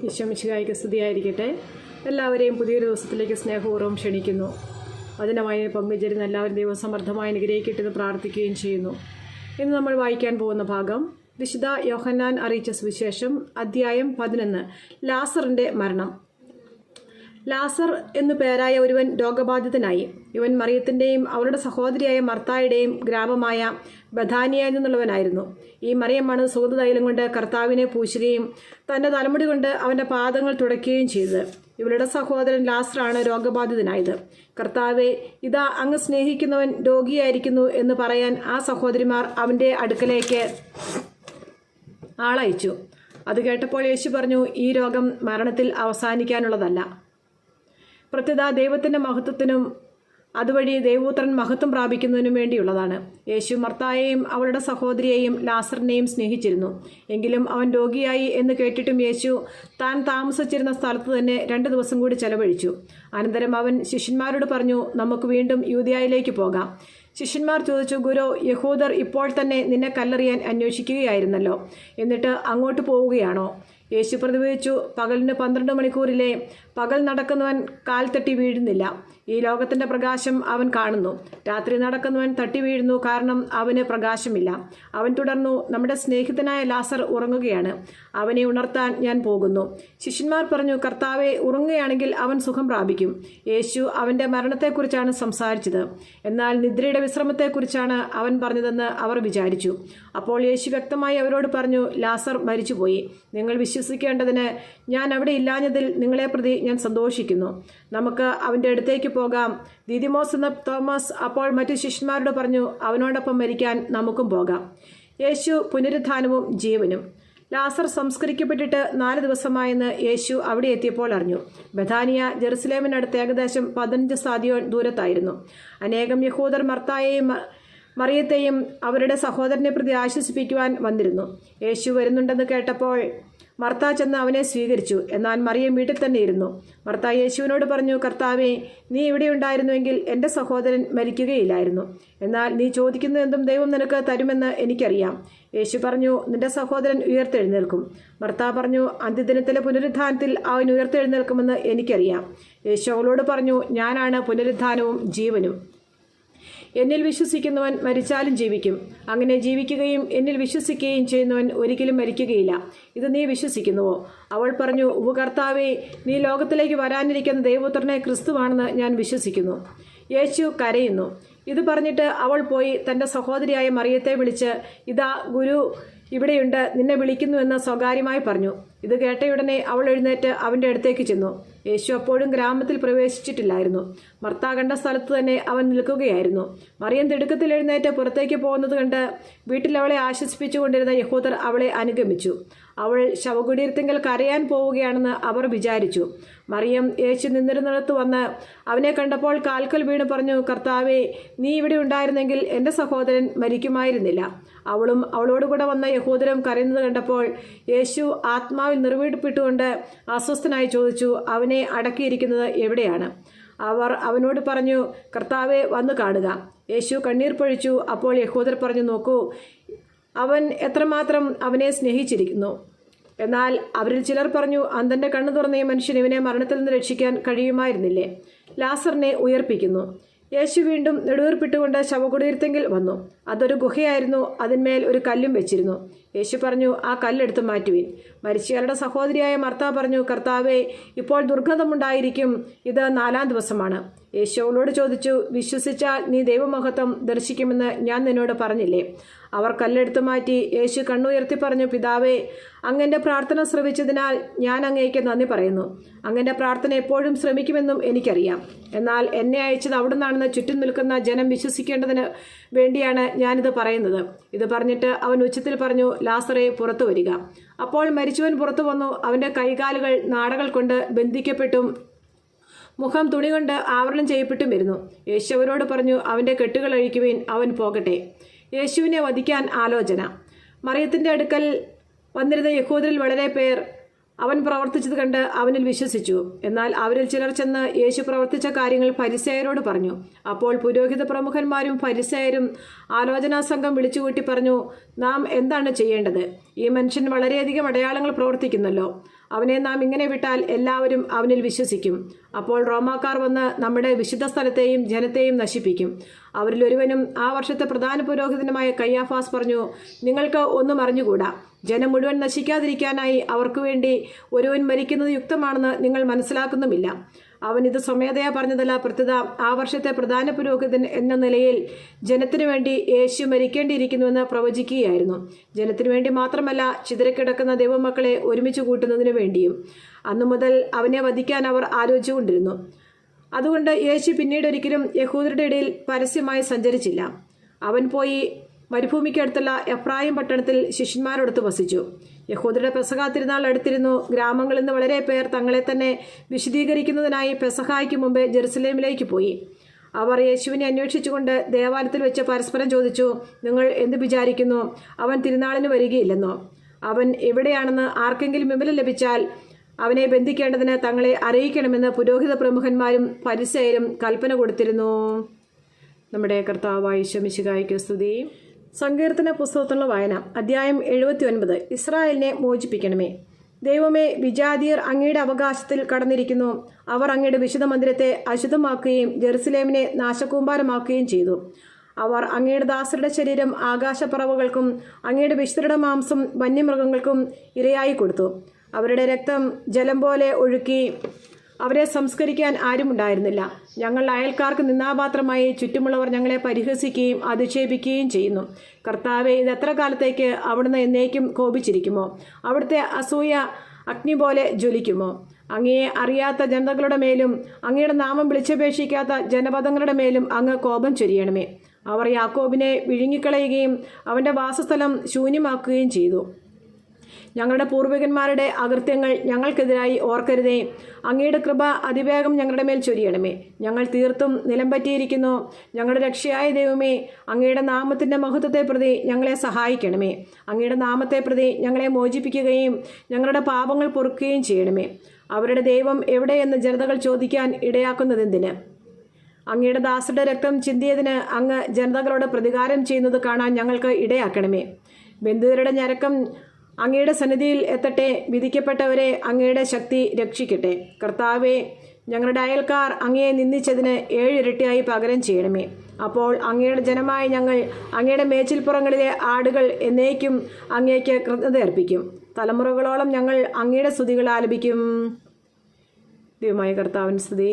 ഈശോ മിശിഹായ്ക്ക് സ്തുതിയായിരിക്കട്ടെ. എല്ലാവരെയും പുതിയൊരു ദിവസത്തിലേക്ക് സ്നേഹപൂർവ്വം ക്ഷണിക്കുന്നു. വചനമായി പങ്കുചേരുന്ന എല്ലാവരും ദൈവം സമൃദ്ധമായി അനുഗ്രഹിക്കട്ടെന്ന് പ്രാർത്ഥിക്കുകയും ചെയ്യുന്നു. ഇന്ന് നമ്മൾ വായിക്കാൻ പോകുന്ന ഭാഗം വിശുദ്ധ യോഹന്നാൻ അറിയിച്ച സുവിശേഷം അധ്യായം 11, ലാസറിൻ്റെ മരണം. ലാസർ എന്നു പേരായ ഒരുവൻ രോഗബാധിതനായി. ഇവൻ മറിയത്തിൻ്റെയും അവരുടെ സഹോദരിയായ മർത്തായുടെയും ഗ്രാമമായ ബഥാനിയയിൽ നിന്നുള്ളവനായിരുന്നു. ഈ മറിയമാണ് സുഗന്ധതൈലം കൊണ്ട് കർത്താവിനെ പൂശുകയും തൻ്റെ തലമുടി കൊണ്ട് അവൻ്റെ പാദങ്ങൾ തുടയ്ക്കുകയും ചെയ്തത്. ഇവരുടെ സഹോദരൻ ലാസറാണ് രോഗബാധിതനായത്. കർത്താവെ, ഇതാ അങ്ങ് സ്നേഹിക്കുന്നവൻ രോഗിയായിരിക്കുന്നു എന്ന് പറയാൻ ആ സഹോദരിമാർ അവൻ്റെ അടുക്കലേക്ക് ആളയച്ചു. അത് കേട്ടപ്പോൾ യേശു പറഞ്ഞു, ഈ രോഗം മരണത്തിൽ അവസാനിക്കാനുള്ളതല്ല, പ്രത്യുത ദൈവത്തിൻ്റെ മഹത്വത്തിനും അതുവഴി ദൈവപുത്രൻ മഹത്വം പ്രാപിക്കുന്നതിനും വേണ്ടിയുള്ളതാണ്. യേശു മർത്തായെയും അവളുടെ സഹോദരിയെയും ലാസറിനെയും സ്നേഹിച്ചിരുന്നു. എങ്കിലും അവൻ രോഗിയായി എന്ന് കേട്ടിട്ടും യേശു താൻ താമസിച്ചിരുന്ന സ്ഥലത്ത് തന്നെ 2 ദിവസം കൂടി ചെലവഴിച്ചു. അനന്തരം അവൻ ശിഷ്യന്മാരോട് പറഞ്ഞു, നമുക്ക് വീണ്ടും യൂദയായിലേക്ക് പോകാം. ശിഷ്യന്മാർ ചോദിച്ചു, ഗുരു, യഹൂദർ ഇപ്പോൾ തന്നെ നിന്നെ കല്ലെറിയാൻ അന്വേഷിക്കുകയായിരുന്നല്ലോ, എന്നിട്ട് അങ്ങോട്ട് പോവുകയാണോ? യേശു പ്രതിവചിച്ചു, പകലിന് 12 മണിക്കൂറിലെ പകൽ നടക്കുന്നവൻ കാൽ തട്ടി വീഴുന്നില്ല. ഈ ലോകത്തിൻ്റെ പ്രകാശം അവൻ കാണുന്നു. രാത്രി നടക്കുന്നവൻ തട്ടി വീഴുന്നു, കാരണം അവന് പ്രകാശമില്ല. അവൻ തുടർന്നു, നമ്മുടെ സ്നേഹിതനായ ലാസർ ഉറങ്ങുകയാണ്, അവനെ ഉണർത്താൻ ഞാൻ പോകുന്നു. ശിഷ്യന്മാർ പറഞ്ഞു, കർത്താവെ, ഉറങ്ങുകയാണെങ്കിൽ അവൻ സുഖം പ്രാപിക്കും. യേശു അവൻ്റെ മരണത്തെക്കുറിച്ചാണ് സംസാരിച്ചത്, എന്നാൽ നിദ്രയുടെ വിശ്രമത്തെക്കുറിച്ചാണ് അവൻ പറഞ്ഞതെന്ന് അവർ വിചാരിച്ചു. അപ്പോൾ യേശു വ്യക്തമായി അവരോട് പറഞ്ഞു, ലാസർ മരിച്ചുപോയി. നിങ്ങൾ വിശ്വസിക്കേണ്ടതിന് ഞാൻ അവിടെ ഇല്ലാഞ്ഞതിൽ നിങ്ങളെ പ്രതി ഞാൻ സന്തോഷിക്കുന്നു. നമുക്ക് അവൻ്റെ അടുത്തേക്ക് പോകാം. ദിദിമോസ് എന്ന തോമസ് അപ്പോൾ മറ്റു ശിഷ്യന്മാരോട് പറഞ്ഞു, അവനോടൊപ്പം മരിക്കാൻ നമുക്കും പോകാം. യേശു പുനരുത്ഥാനവും ജീവനും. ലാസർ സംസ്കരിക്കപ്പെട്ടിട്ട് 4 ദിവസമായെന്ന് യേശു അവിടെ എത്തിയപ്പോൾ അറിഞ്ഞു. ബഥാനിയ ജെറുസലേമിനടുത്ത് ഏകദേശം 15 സ്താദിയോൻ ദൂരത്തായിരുന്നു. അനേകം യഹൂദർ മർത്തായെയും മറിയത്തെയും അവരുടെ സഹോദരനെ പ്രതി ആശ്വസിപ്പിക്കുവാൻ വന്നിരുന്നു. യേശു വരുന്നുണ്ടെന്ന് കേട്ടപ്പോൾ മർത്ത ചെന്ന് അവനെ സ്വീകരിച്ചു. എന്നാൽ മറിയം വീട്ടിൽ തന്നെ ഇരുന്നു. മർത്ത യേശുവിനോട് പറഞ്ഞു, കർത്താവേ, നീ ഇവിടെ ഉണ്ടായിരുന്നുവെങ്കിൽ എൻ്റെ സഹോദരൻ മരിക്കുകയില്ലായിരുന്നു. എന്നാൽ നീ ചോദിക്കുന്നതെന്തും ദൈവം നിനക്ക് തരുമെന്ന് എനിക്കറിയാം. യേശു പറഞ്ഞു, നിന്റെ സഹോദരൻ ഉയർത്തെഴുന്നേൽക്കും. മർത്ത പറഞ്ഞു, അന്ത്യദിനത്തിലെ പുനരുത്ഥാനത്തിൽ അവൻ ഉയർത്തെഴുന്നേൽക്കുമെന്ന് എനിക്കറിയാം. യേശു അവളോട് പറഞ്ഞു, ഞാനാണ് പുനരുത്ഥാനവും ജീവനും. എന്നിൽ വിശ്വസിക്കുന്നവൻ മരിച്ചാലും ജീവിക്കും. അങ്ങനെ ജീവിക്കുകയും എന്നിൽ വിശ്വസിക്കുകയും ചെയ്യുന്നവൻ ഒരിക്കലും മരിക്കുകയില്ല. ഇത് നീ വിശ്വസിക്കുന്നുവോ? അവൾ പറഞ്ഞു, ഉവ്വ് കർത്താവേ, നീ ലോകത്തിലേക്ക് വരാനിരിക്കുന്ന ദൈവപുത്രനെ ക്രിസ്തുവാണെന്ന് ഞാൻ വിശ്വസിക്കുന്നു. യേശു കരയുന്നു. ഇത് പറഞ്ഞിട്ട് അവൾ പോയി തൻ്റെ സഹോദരിയായ മറിയത്തെ വിളിച്ച്, ഇതാ ഗുരു ഇവിടെയുണ്ട്, നിന്നെ വിളിക്കുന്നുവെന്ന് സ്വകാര്യമായി പറഞ്ഞു. ഇത് കേട്ടയുടനെ അവൾ എഴുന്നേറ്റ് അവൻ്റെ അടുത്തേക്ക് ചെന്നു. യേശു അപ്പോഴും ഗ്രാമത്തിൽ പ്രവേശിച്ചിട്ടില്ലായിരുന്നു. മർത്ത കണ്ട സ്ഥലത്ത് തന്നെ അവൻ നിൽക്കുകയായിരുന്നു. മറിയം തിടുക്കത്തിൽ എഴുന്നേറ്റ് പുറത്തേക്ക് പോകുന്നത് കണ്ട് വീട്ടിൽ അവളെ ആശ്വസിപ്പിച്ചുകൊണ്ടിരുന്ന യഹൂദർ അവളെ അനുഗമിച്ചു. അവൾ ശവകുടീരത്തിങ്കൽ കരയാൻ പോവുകയാണെന്ന് അവർ വിചാരിച്ചു. മറിയം യേശു നിന്നിരുന്നിടത്ത് വന്ന് അവനെ കണ്ടപ്പോൾ കാൽക്കൽ വീണ് പറഞ്ഞു, കർത്താവേ, നീ ഇവിടെ ഉണ്ടായിരുന്നെങ്കിൽ എൻ്റെ സഹോദരൻ മരിക്കുമായിരുന്നില്ല. അവളും അവളോടുകൂടെ വന്ന യഹൂദരും കരയുന്നത് കണ്ടപ്പോൾ യേശു ആത്മാവിൽ നിർവീഴ്പ്പെട്ടുകൊണ്ട് അസ്വസ്ഥനായി ചോദിച്ചു, അവനെ അടക്കിയിരിക്കുന്നത് എവിടെയാണ്? അവർ അവനോട് പറഞ്ഞു, കർത്താവെ, വന്നു കാണുക. യേശു കണ്ണീർ പൊഴിച്ചു. അപ്പോൾ യഹൂദർ പറഞ്ഞു, നോക്കൂ, അവൻ എത്രമാത്രം അവനെ സ്നേഹിച്ചിരിക്കുന്നു. എന്നാൽ അവരിൽ ചിലർ പറഞ്ഞു, അന്ധൻ്റെ കണ്ണു തുറന്ന ഈ മനുഷ്യൻ ഇവനെ മരണത്തിൽ നിന്ന് രക്ഷിക്കാൻ കഴിയുമായിരുന്നില്ലേ? ലാസറിനെ ഉയർപ്പിക്കുന്നു. യേശു വീണ്ടും നെടുവീർപ്പിട്ടുകൊണ്ട് ശവകുടീരത്തെങ്കിൽ വന്നു. അതൊരു ഗുഹയായിരുന്നു. അതിന്മേൽ ഒരു കല്ലും വെച്ചിരുന്നു. യേശു പറഞ്ഞു, ആ കല്ലെടുത്ത് മാറ്റുവിൻ. മരിച്ചയാളുടെ സഹോദരിയായ മർത്ത പറഞ്ഞു, കർത്താവേ, ഇപ്പോൾ ദുർഗന്ധമുണ്ടായിരിക്കും, ഇത് 4-ാം ദിവസമാണ്. യേശു അവളോട് ചോദിച്ചു, വിശ്വസിച്ചാൽ നീ ദൈവമഹത്വം ദർശിക്കുമെന്ന് ഞാൻ നിന്നോട് പറഞ്ഞില്ലേ? അവർ കല്ലെടുത്തു മാറ്റി. യേശു കണ്ണുയർത്തി പറഞ്ഞു, പിതാവേ, അങ്ങൻ്റെ പ്രാർത്ഥന ശ്രവിച്ചതിനാൽ ഞാൻ അങ്ങേക്ക് നന്ദി പറയുന്നു. അങ്ങൻ്റെ പ്രാർത്ഥന എപ്പോഴും ശ്രമിക്കുമെന്നും എനിക്കറിയാം. എന്നാൽ എന്നെ അയച്ചത് അവിടുന്നാണെന്ന് ചുറ്റും നിൽക്കുന്ന ജനം വിശ്വസിക്കേണ്ടതിന് വേണ്ടിയാണ് ഞാനിത് പറയുന്നത്. ഇത് പറഞ്ഞിട്ട് അവൻ ഉച്ചത്തിൽ പറഞ്ഞു, ലാസറേ, പുറത്തു വരിക. അപ്പോൾ മരിച്ചവൻ പുറത്തു വന്നു. അവൻ്റെ കൈകാലുകൾ നാടകൾ കൊണ്ട് ബന്ധിക്കപ്പെട്ടും മുഖം തുണി കൊണ്ട് ആവരണം ചെയ്യപ്പെട്ടും വരുന്നു. യേശു അവരോട് പറഞ്ഞു, അവൻ്റെ കെട്ടുകൾ അഴിക്കുവിൻ, അവൻ പോകട്ടെ. യേശുവിനെ വധിക്കാൻ ആലോചന. മറിയത്തിൻ്റെ അടുക്കൽ വന്നിരുന്ന യഹൂദരിൽ വളരെ പേർ അവൻ പ്രവർത്തിച്ചത് കണ്ട് അവനിൽ വിശ്വസിച്ചു. എന്നാൽ അവരിൽ ചിലർ ചെന്ന് യേശു പ്രവർത്തിച്ച കാര്യങ്ങൾ ഫരിസേയരോട് പറഞ്ഞു. അപ്പോൾ പുരോഹിത പ്രമുഖന്മാരും ഫരിസേയരും ആലോചനാ സംഘം വിളിച്ചുകൂട്ടി പറഞ്ഞു, നാം എന്താണ് ചെയ്യേണ്ടത്? ഈ മനുഷ്യൻ വളരെയധികം അടയാളങ്ങൾ പ്രവർത്തിക്കുന്നല്ലോ. അവനെ നാം ഇങ്ങനെ വിട്ടാൽ എല്ലാവരും അവനിൽ വിശ്വസിക്കും. അപ്പോൾ റോമാക്കാർ വന്ന് നമ്മുടെ വിശുദ്ധ സ്ഥലത്തെയും ജനത്തെയും നശിപ്പിക്കും. അവരിൽ ഒരുവനും ആ വർഷത്തെ പ്രധാന പുരോഹിതനുമായ കയ്യാഫാസ് പറഞ്ഞു, നിങ്ങൾക്ക് ഒന്നും അറിഞ്ഞുകൂടാ. ജനം മുഴുവൻ നശിക്കാതിരിക്കാനായി അവർക്കു വേണ്ടി ഒരുവൻ മരിക്കുന്നത് യുക്തമാണെന്ന് നിങ്ങൾ മനസ്സിലാക്കുന്നുമില്ല. അവൻ ഇത് സ്വമേധയാ പറഞ്ഞതല്ല, പ്രത്യുത ആ വർഷത്തെ പ്രധാന പുരോഹിതൻ എന്ന നിലയിൽ ജനത്തിനു വേണ്ടി യേശു മരിക്കേണ്ടിയിരിക്കുന്നുവെന്ന് പ്രവചിക്കുകയായിരുന്നു. ജനത്തിനു വേണ്ടി മാത്രമല്ല, ചിതറിക്കിടക്കുന്ന ദൈവമക്കളെ ഒരുമിച്ച് കൂട്ടുന്നതിനു വേണ്ടിയും. അന്നു മുതൽ അവനെ വധിക്കാൻ അവർ ആലോചിച്ചുകൊണ്ടിരുന്നു. അതുകൊണ്ട് യേശു പിന്നീട് ഒരിക്കലും യഹൂദരുടെ ഇടയിൽ പരസ്യമായി സഞ്ചരിച്ചില്ല. അവൻ പോയി മരുഭൂമിക്കടുത്തുള്ള എഫ്രായിം പട്ടണത്തിൽ ശിഷ്യന്മാരോടൊത്ത് വസിച്ചു. യഹൂദരുടെ പെസഹ തിരുനാൾ അടുത്തിരുന്നു. ഗ്രാമങ്ങളിൽ നിന്ന് വളരെ പേർ തങ്ങളെ തന്നെ വിശദീകരിക്കുന്നതിനായി പെസഹായ്ക്ക് മുമ്പ് ജെറുസലേമിലേക്ക് പോയി. അവർ യേശുവിനെ അന്വേഷിച്ചുകൊണ്ട് ദേവാലയത്തിൽ വെച്ച് പരസ്പരം ചോദിച്ചു, നിങ്ങൾ എന്ത് വിചാരിക്കുന്നു? അവൻ തിരുനാളിന് വരികയില്ലെന്നോ? അവൻ എവിടെയാണെന്ന് ആർക്കെങ്കിലും വിവരം ലഭിച്ചാൽ അവനെ ബന്ധിക്കേണ്ടതിന് തങ്ങളെ അറിയിക്കണമെന്ന് പുരോഹിത പ്രമുഖന്മാരും ഫരിസേയരും കൽപ്പന കൊടുത്തിരുന്നു. നമ്മുടെ കർത്താവായ ഈശോ മിശിഹായ്ക്ക് സ്തുതി. സങ്കീർത്തന പുസ്തകത്തിലുള്ള വായന, അധ്യായം 79. ഇസ്രായേലിനെ മോചിപ്പിക്കണമേ. ദൈവമേ, വിജാതിയർ അങ്ങയുടെ അവകാശത്തിൽ കടന്നിരിക്കുന്നു. അവർ അങ്ങയുടെ വിശുദ്ധ മന്ദിരത്തെ അശുദ്ധമാക്കുകയും ജെറുസലേമിനെ നാശകൂമ്പാരമാക്കുകയും ചെയ്തു. അവർ അങ്ങയുടെ ദാസരുടെ ശരീരം ആകാശപ്പറവകൾക്കും അങ്ങയുടെ വിശുദ്ധരുടെ മാംസം വന്യമൃഗങ്ങൾക്കും ഇരയായി കൊടുത്തു. അവരുടെ രക്തം ജലം പോലെ ഒഴുക്കി അവരെ സംസ്കരിക്കാൻ ആരുമുണ്ടായിരുന്നില്ല. ഞങ്ങൾ അയൽക്കാർക്ക് നിന്നാപാത്രമായി ചുറ്റുമുള്ളവർ ഞങ്ങളെ പരിഹസിക്കുകയും അധിക്ഷേപിക്കുകയും ചെയ്യുന്നു. കർത്താവെ, ഇത് എത്ര കാലത്തേക്ക് അവിടുന്ന് എന്നേക്കും കോപിച്ചിരിക്കുമോ? അവിടുത്തെ അസൂയ അഗ്നി പോലെ ജ്വലിക്കുമോ? അങ്ങയെ അറിയാത്ത ജനതകളുടെ മേലും അങ്ങയുടെ നാമം വിളിച്ചപേക്ഷിക്കാത്ത ജനപദങ്ങളുടെ മേലും അങ്ങ് കോപം ചൊരിയണമേ. അവർ യാക്കോബിനെ വിഴുങ്ങിക്കളയുകയും അവൻ്റെ വാസസ്ഥലം ശൂന്യമാക്കുകയും ചെയ്തു. ഞങ്ങളുടെ പൂർവികന്മാരുടെ അകൃത്യങ്ങൾ ഞങ്ങൾക്കെതിരായി ഓർക്കരുതേ. അങ്ങയുടെ കൃപ അതിവേഗം ഞങ്ങളുടെ മേൽ ചൊരിയണമേ. ഞങ്ങൾ തീർത്തും നിലം പറ്റിയിരിക്കുന്നു. ഞങ്ങളുടെ രക്ഷയായ ദൈവമേ, അങ്ങയുടെ നാമത്തിൻ്റെ മഹത്വത്തെ പ്രതി ഞങ്ങളെ സഹായിക്കണമേ. അങ്ങയുടെ നാമത്തെ പ്രതി ഞങ്ങളെ മോചിപ്പിക്കുകയും ഞങ്ങളുടെ പാപങ്ങൾ പൊറുക്കുകയും ചെയ്യണമേ. അവരുടെ ദൈവം എവിടെയെന്ന് ജനതകൾ ചോദിക്കാൻ ഇടയാക്കുന്നതെന്തിന്? അങ്ങയുടെ ദാസരുടെ രക്തം ചിന്തിയതിന് അങ്ങ് ജനതകളോട് പ്രതികാരം ചെയ്യുന്നത് കാണാൻ ഞങ്ങൾക്ക് ഇടയാക്കണമേ. ബന്ധിതരുടെ ഞരക്കം അങ്ങയുടെ സന്നിധിയിൽ എത്തട്ടെ. വിധിക്കപ്പെട്ടവരെ അങ്ങയുടെ ശക്തി രക്ഷിക്കട്ടെ. കർത്താവെ, ഞങ്ങളുടെ അയൽക്കാർ അങ്ങയെ നിന്ദിച്ചതിന് 7 ഇരട്ടിയായി പകരം ചെയ്യണമേ. അപ്പോൾ അങ്ങയുടെ ജനമായ ഞങ്ങൾ അങ്ങയുടെ മേച്ചിൽപ്പുറങ്ങളിലെ ആടുകൾ എന്നേക്കും അങ്ങേക്ക് കൃതജ്ഞത അർപ്പിക്കും. തലമുറകളോളം ഞങ്ങൾ അങ്ങയുടെ സ്തുതികൾ ആലപിക്കും. ദൈവമായ കർത്താവിന് സ്തുതി.